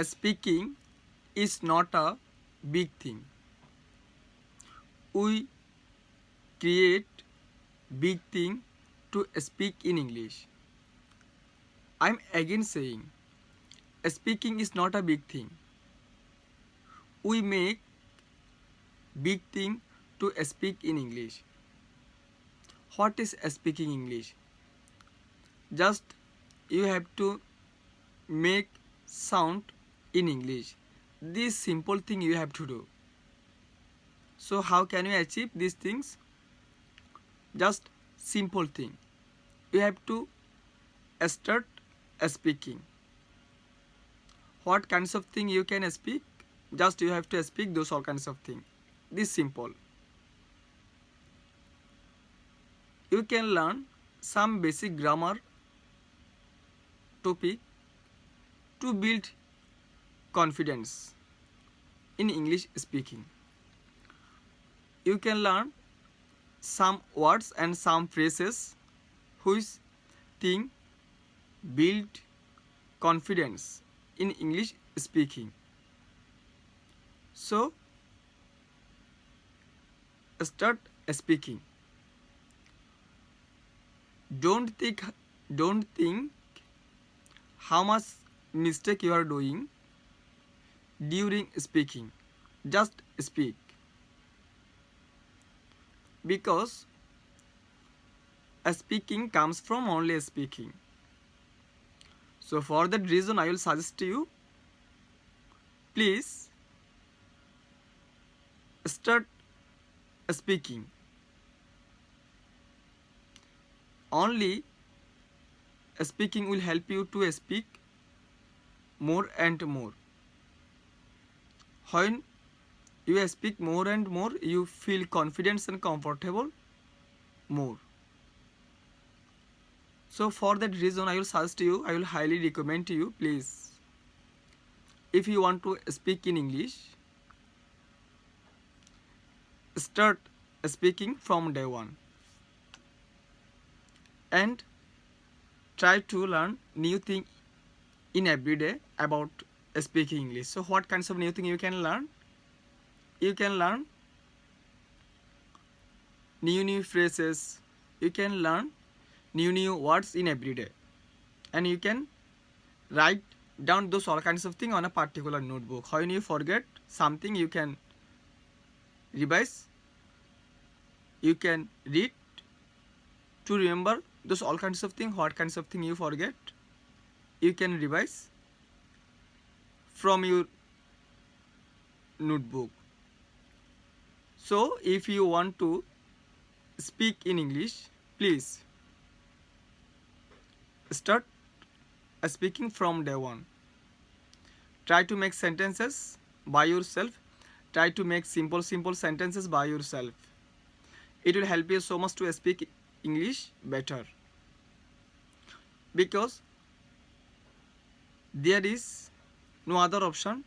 Speaking is not a big thing. We create big thing to speak in English. I'm again saying speaking is not a big thing. We make big thing to speak in English. What is speaking English? Just you have to make sound in English. This simple thing you have to do. So how can you achieve these things? Just simple thing. You have to start speaking. What kinds of thing you can speak? Just you have to speak those all kinds of thing. This simple. You can learn some basic grammar topic to build confidence in English speaking. You can learn some words and some phrases which thing build confidence in English speaking. So start speaking. Don't think how much mistake you are doing during speaking. Just speak. Because speaking comes from only speaking. So for that reason I will suggest you, please start speaking. Only speaking will help you to speak more and more. When you speak more and more, you feel confidence and comfortable more. So for that reason I will suggest you, I will highly recommend to you, please, if you want to speak in English, start speaking from day one and try to learn new thing in every day about speaking English. So what kinds of new thing you can learn? You can learn new phrases. You can learn new words in every day, and you can write down those all kinds of things on a particular notebook. When you forget something, you can revise. You can read to remember those all kinds of things. What kinds of things you forget, you can revise from your notebook. So if you want to speak in English, please start speaking from day one. Try to make sentences by yourself. Try to make simple sentences by yourself. It will help you so much to speak English better. Because there is no other option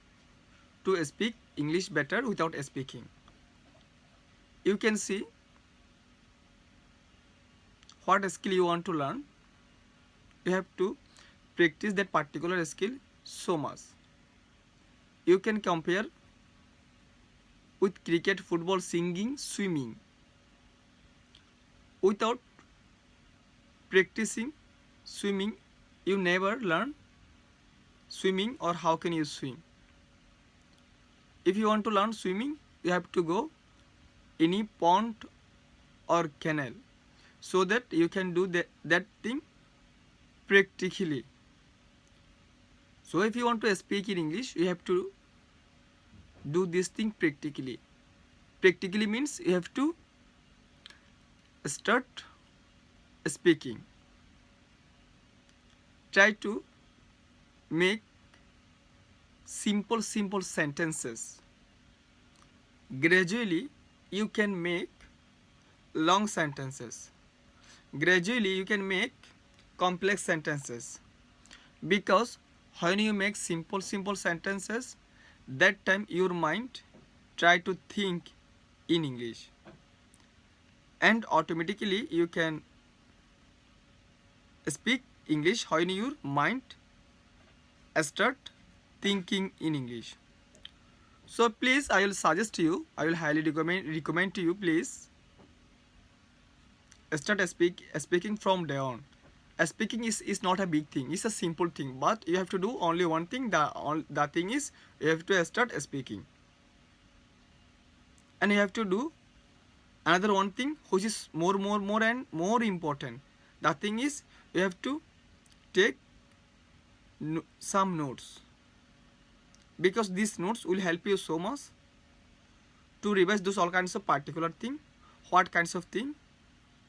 to speak English better without speaking. You can see what skill you want to learn. You have to practice that particular skill so much. You can compare with cricket, football, singing, swimming. Without practicing swimming, you never learn swimming, or how can you swim? If you want to learn swimming, you have to go any pond or canal, so that you can do that thing practically. So if you want to speak in English, you have to do this thing practically. Practically means you have to start speaking. Try to make simple sentences. Gradually you can make long sentences. Gradually you can make complex sentences. Because when you make simple sentences, that time your mind try to think in English, and automatically you can speak English when your mind start thinking in English. So please, I will suggest you, I will highly recommend to you, please start speaking from day on. Speaking is not a big thing, it's a simple thing, but you have to do only one thing. The thing is, you have to start speaking, and you have to do another one thing which is more and more important. The thing is, you have to take some notes, because these notes will help you so much to revise those all kinds of particular thing, what kinds of thing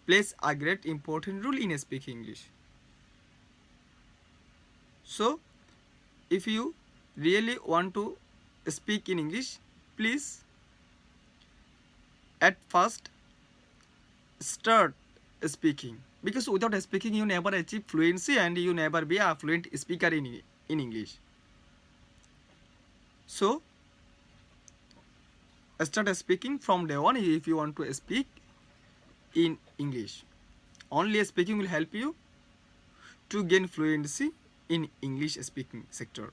plays a great important role in speaking English. So if you really want to speak in English, please at first start speaking, because without speaking you never achieve fluency and you never be a fluent speaker in English. So start speaking from day one if you want to speak in English. Only speaking will help you to gain fluency in English speaking sector.